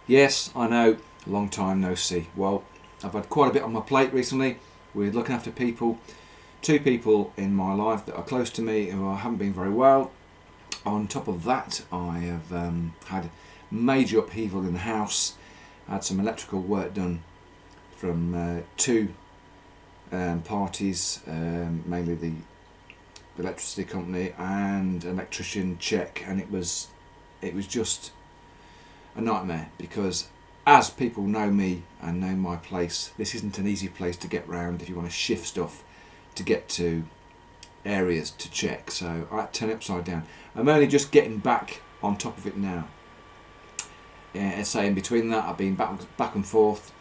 Yes, I know, long time no see. Well, I've had quite a bit on my plate recently with looking after people. Two people in my life that are close to me who haven't been very well. On top of that, I have had major upheaval in the house. I had some electrical work done from two parties, mainly the electricity company and electrician check, and it was just a nightmare because, as people know me and know my place, this isn't an easy place to get round if you want to shift stuff to get to areas to check. So I had to turn it upside down. I'm only just getting back on top of it now. And say in between that, I've been back and forth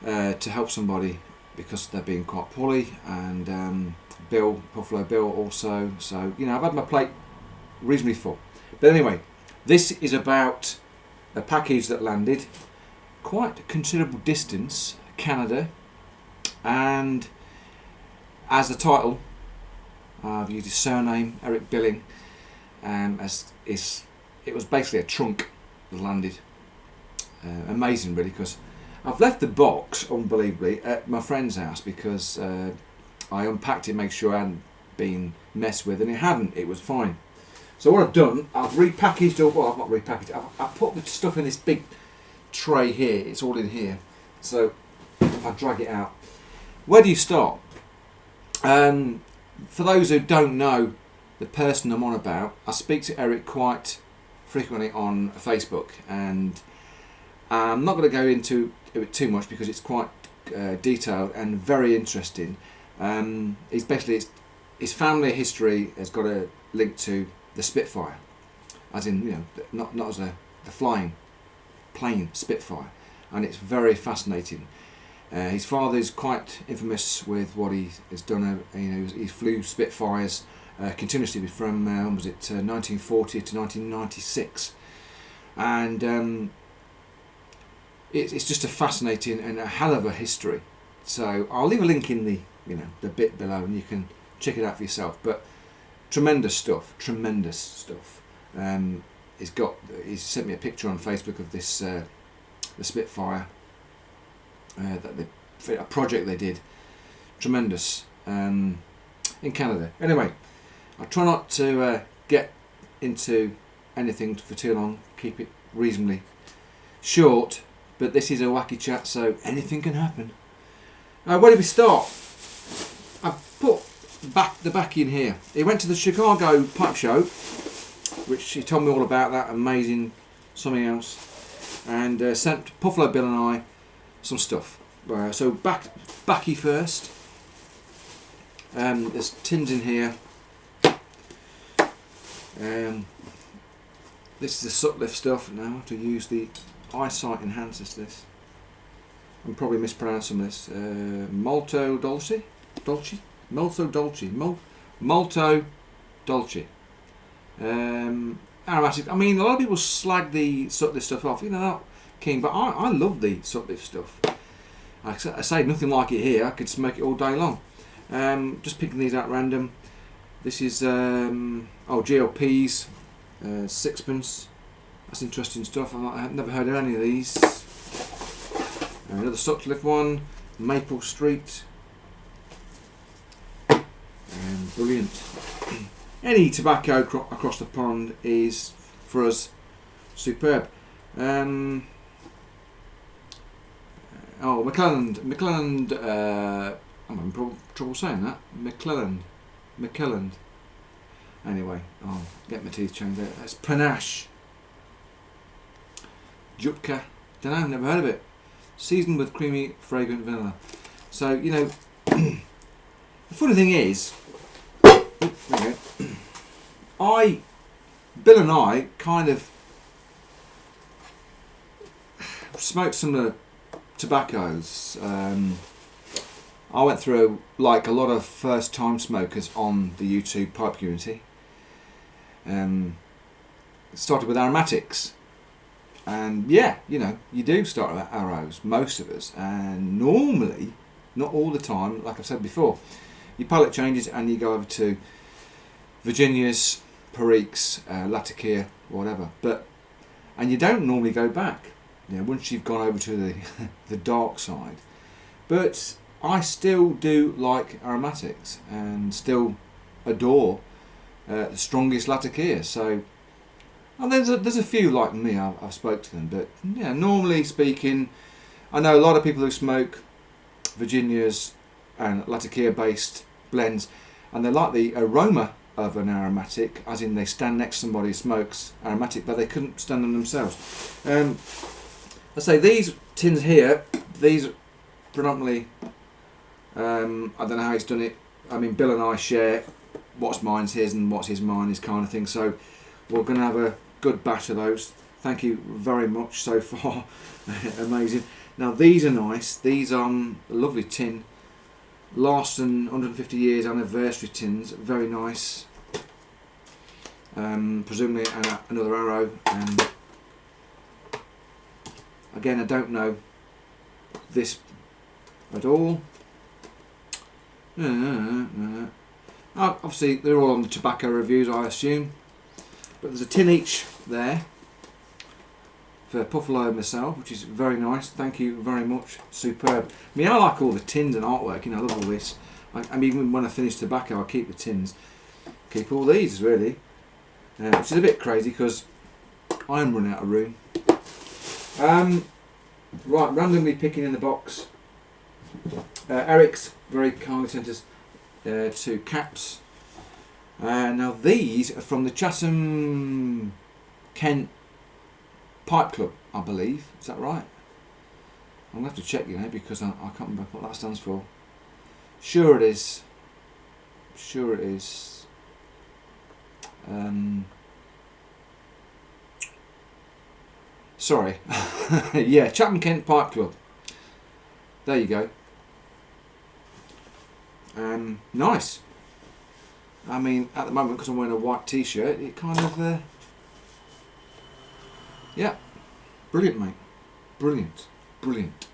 to help somebody because they're being quite poorly, and Pufferlo Bill also. So I've had my plate reasonably full. But anyway, this is about a package that landed quite a considerable distance, Canada, and as the title, I've used his surname, Erik Billing, it was basically a trunk that landed. Amazing, really, because I've left the box, unbelievably, at my friend's house because I unpacked it, make sure it hadn't been messed with, and it hadn't. It was fine. So what I've done, I've repackaged, I've not repackaged it, I've put the stuff in this big tray here. It's all in here. So I'll drag it out. Where do you start? For those who don't know the person I'm on about, I speak to Erik quite frequently on Facebook, and I'm not going to go into it too much because it's quite detailed and very interesting. It's basically his family history has got a link to the Spitfire, as in not as the flying plane Spitfire, and it's very fascinating. His father is quite infamous with what he has done. He flew Spitfires continuously from 1940 to 1996, and it's just a fascinating and a hell of a history. So I'll leave a link in the bit below, and you can check it out for yourself. But tremendous stuff. He's sent me a picture on Facebook of this the Spitfire. A project they did, tremendous, in Canada. Anyway, I try not to get into anything for too long, keep it reasonably short, but this is a wacky chat, so anything can happen. Where did we start? I put the back in here. He went to the Chicago pipe show, which he told me all about, that amazing something else, and sent Pufferlo Bill and I some stuff. So backy first. There's tins in here. This is the suck lift stuff. Now I have to use the eyesight enhancers to this. I'm probably mispronouncing this. Malto Dolce. Aromatic. I mean, a lot of people slag the suck lift stuff off. Not keen, but I love the suck lift stuff. I say nothing like it here. I could smoke it all day long. Just picking these out random. This is GLPs, sixpence. That's interesting stuff. I've never heard of any of these. Another suck lift one, Maple Street. Brilliant. Any tobacco across the pond is, for us, superb. McClelland. I'm having trouble saying that. McClelland. Anyway, I'll get my teeth changed out. That's Panache. Jutka. Don't know, never heard of it. Seasoned with creamy, fragrant vanilla. So, the funny thing is, Bill and I kind of smoked some of the tobaccos. I went through, like a lot of first time smokers on the YouTube pipe community, started with aromatics, and you do start with arrows, most of us, and normally, not all the time, like I've said before, your palate changes and you go over to Virginias, Periques, Latakia, whatever, and you don't normally go back. once you've gone over to the the dark side. But I still do like aromatics and still adore the strongest Latakia. So, and there's a few like me. I've spoke to them, but yeah, normally speaking, I know a lot of people who smoke Virginias and Latakia based blends, and they like the aroma of an aromatic, as in they stand next to somebody who smokes aromatic, but they couldn't stand them themselves. I say these tins here, these predominantly, I don't know how he's done it. I mean, Bill and I share what's mine's his and what's his mine is kind of thing. So we're going to have a good batch of those. Thank you very much so far. Amazing. Now these are nice. These are a lovely tin. Larson 150 years anniversary tins. Very nice. Presumably another arrow. Again, I don't know this at all. Obviously they're all on the tobacco reviews, I assume, but there's a tin each there for Pufferlo and myself, which is very nice. Thank you very much. Superb. I mean, I like all the tins and artwork, I love all this. I mean, even when I finish tobacco, I keep the tins, keep all these really, which is a bit crazy because I'm running out of room. Right, randomly picking in the box. Eric's very kindly sent us 2 caps. Now these are from the Chatham Kent Pipe Club, I believe. Is that right? I'm going to have to check, because I can't remember what that stands for. Sure it is. Sure it is. Sorry. Yeah, Chatham Kent Pipe Club. There you go. Nice. I mean, at the moment, because I'm wearing a white t-shirt, it kind of... yeah. Brilliant, mate. Brilliant. Brilliant.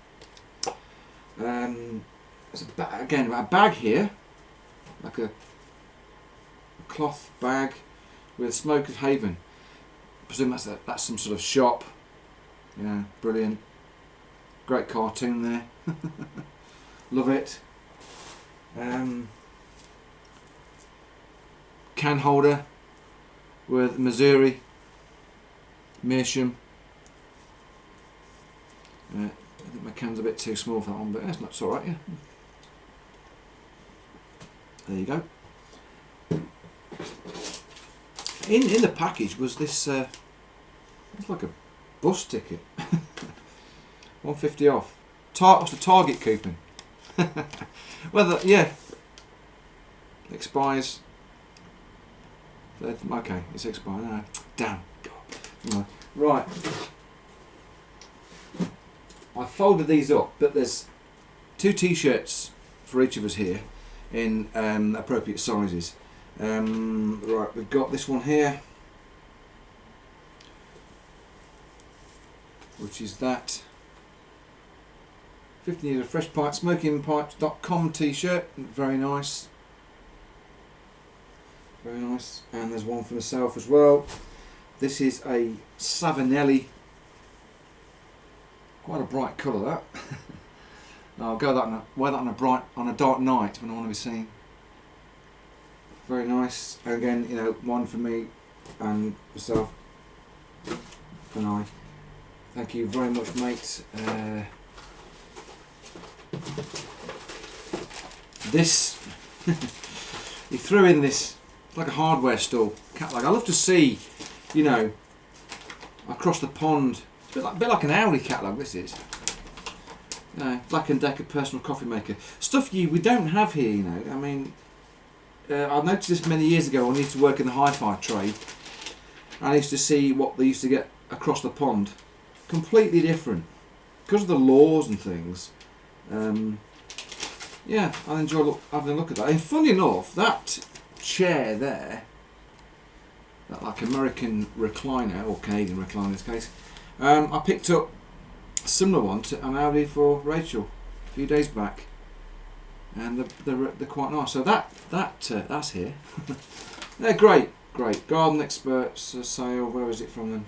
There's again, a bag here. Like a cloth bag with Smoker's Haven. I presume that's some sort of shop. Yeah, brilliant. Great cartoon there. Love it. Can holder with Missouri, Meerschaum. I think my can's a bit too small for that one, but it's alright, yeah. There you go. In the package was this, it's like a bus ticket. 150 off. What's the Target coupon? Well, yeah. Expires. Okay, it's expired. No. Damn. God. No. Right. I folded these up, but there's 2 t-shirts for each of us here in appropriate sizes. Right, we've got this one here, which is that 15 years of fresh pipe, smokingpipes.com t-shirt. Very nice. Very nice. And there's one for myself as well. This is a Savinelli. Quite a bright colour, that. I'll wear that on a dark night when I want to be seen. Very nice. Again, one for me and myself and I. Thank you very much, mate. This he threw in this like a hardware store catalogue. I love to see, across the pond. It's a bit like an Audi catalogue. This is. Black and Decker personal coffee maker stuff we don't have here. I mean, I noticed this many years ago when I used to work in the hi-fi trade. I used to see what they used to get across the pond. Completely different because of the laws and things. Yeah, I enjoy having a look at that. And funny enough, that chair there, that like American recliner or Canadian recliner in this case, I picked up a similar one to an Audi for Rachel a few days back, and they're quite nice. So that's here. They're great. Garden Experts sale. Where is it from then?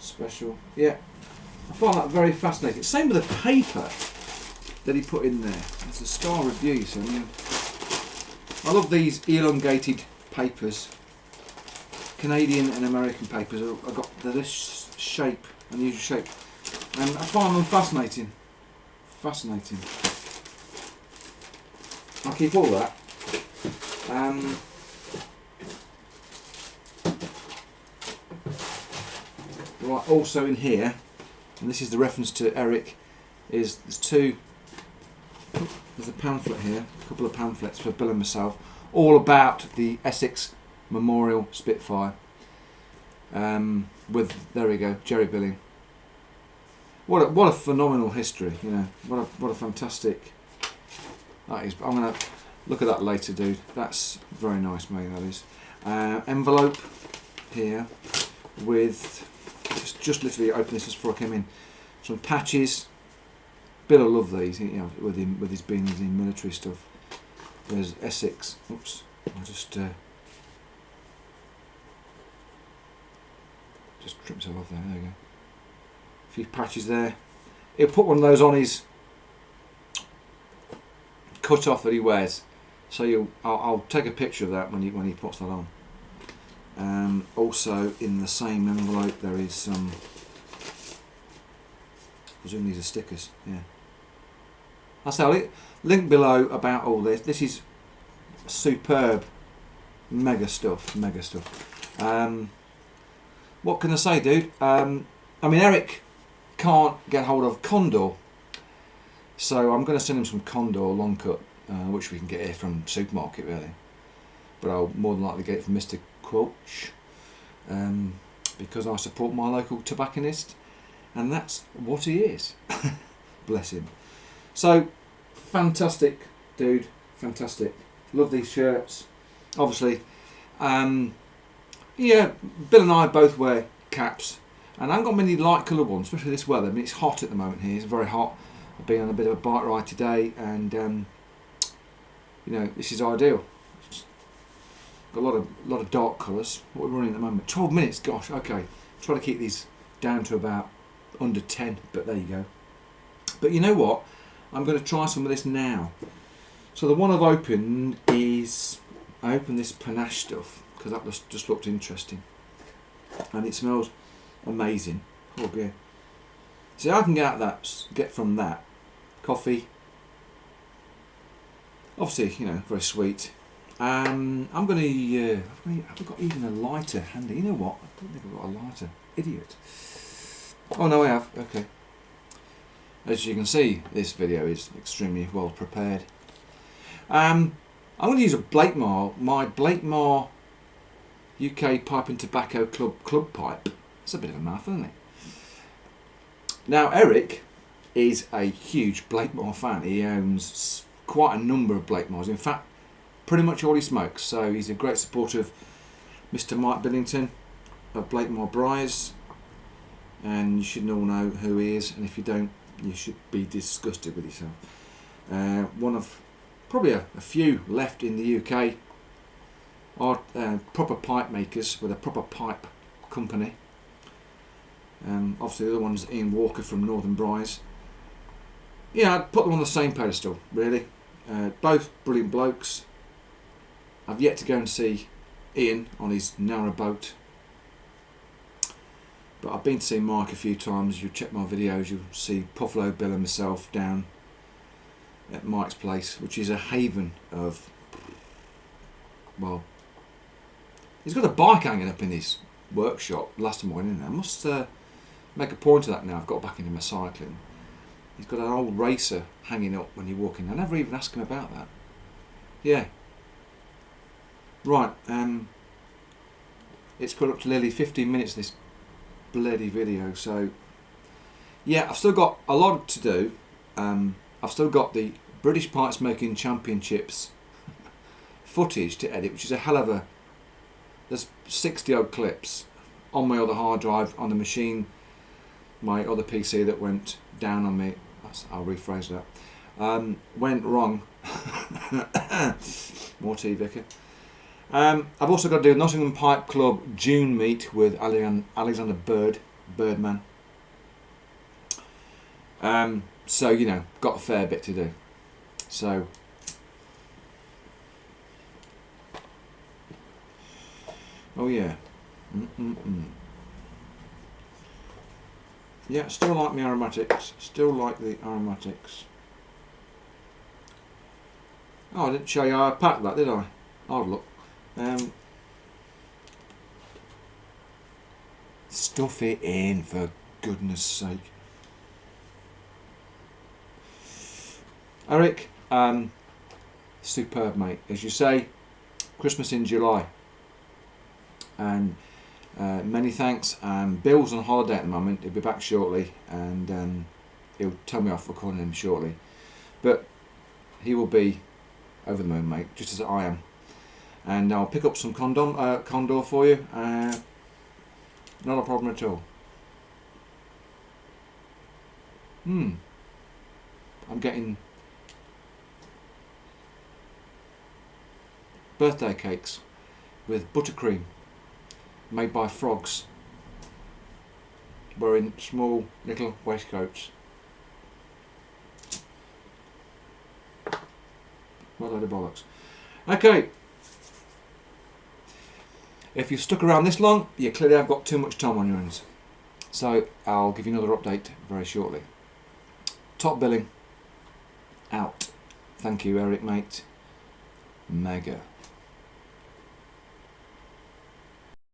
Special. Yeah. I find that very fascinating. Same with the paper that he put in there. It's a star review, so I love these elongated papers. Canadian and American papers. I've got this shape, unusual shape, and I find them fascinating. Fascinating. I'll keep all that. Right, also in here, and this is the reference to Erik, there's a pamphlet here, a couple of pamphlets for Bill and myself, all about the Essex Memorial Spitfire. With, there we go, Jerry Billing. What a phenomenal history, you know. What a fantastic. That is. I'm gonna look at that later, dude. That's very nice, mate. That is. Envelope here with just literally opened this just before I came in. Some patches. Bill will love these, you know, with his being in military stuff. There's Essex. Oops. I'll just trip myself off there. There we go. A few patches there. He'll put one of those on his cut off that he wears. So I'll take a picture of that when he puts that on. Also in the same envelope there is some. I presume these are stickers. Yeah. I'll say link below about all this. This is superb, mega stuff. Mega stuff. What can I say, dude? I mean, Erik can't get hold of Condor, so I'm going to send him some Condor long cut, which we can get here from the supermarket, really. But I'll more than likely get it from Mr. Quilch, because I support my local tobacconist, and that's what he is. Bless him. So, fantastic, dude. Fantastic. Love these shirts. Obviously, yeah, Bill and I both wear caps, and I haven't got many light coloured ones, especially this weather. I mean, it's hot at the moment here. It's very hot. I've been on a bit of a bike ride today, and you know, this is ideal. Got a lot of dark colours. What we're running at the moment, 12 minutes. Gosh, okay. Try to keep these down to about under 10, but there you go. But you know what? I'm going to try some of this now. So the one I've opened is, I opened this panache stuff because that just looked interesting, and it smells amazing. Oh yeah. See, I can get from that coffee. Obviously, you know, very sweet. I'm going to. I've got even a lighter handy. You know what? I don't think I've got a lighter. Idiot. Oh no, I have. Okay. As you can see, this video is extremely well prepared. I'm going to use a Blakemore, my Blakemore UK Pipe and Tobacco Club pipe. It's a bit of a mouthful, isn't it? Now, Erik is a huge Blakemore fan. He owns quite a number of Blakemores. In fact, pretty much all he smokes. So he's a great supporter of Mr. Mike Billington of Blakemore Briars, and you should all know who he is. And if you don't, you should be disgusted with yourself. One of probably a few left in the UK are proper pipe makers with a proper pipe company. Obviously the other one's Ian Walker from Northern Briars. Yeah, I'd put them on the same pedestal, really. Both brilliant blokes. I've yet to go and see Ian on his narrow boat, but I've been to see Mike a few times. You check my videos, you'll see Pufferlo Bill and myself down at Mike's place, which is a haven of, well, he's got a bike hanging up in his workshop. Last time I went in there, I must make a point of that now. I've got back into my cycling. He's got an old racer hanging up when you walk in. I never even asked him about that. Yeah. Right. It's got up to nearly 15 minutes this bloody video. So yeah, I've still got a lot to do. I've still got the British Pipe Smoking Championships footage to edit, which is a hell of a. There's 60 odd clips on my other hard drive on the machine, my other PC that went down on me. I'll rephrase that. Went wrong. More tea, Vicar. I've also got to do a Nottingham Pipe Club June meet with Alexander Birdman. So, you know, got a fair bit to do. So, oh yeah. Yeah, still like my aromatics. Still like the aromatics. Oh, I didn't show you how I packed that, did I? I'll look. Stuff it in, for goodness sake. Erik, superb, mate. As you say, Christmas in July. And many thanks. Bill's on holiday at the moment. He'll be back shortly, and he'll tell me off recording him shortly. But he will be over the moon, mate, just as I am. And I'll pick up some Condor for you. Not a problem at all. I'm getting birthday cakes with buttercream made by frogs wearing small little waistcoats. What a load of bollocks. Okay, if you've stuck around this long, you clearly have got too much time on your hands. So I'll give you another update very shortly. Top billing out. Thank you, Erik, mate. Mega.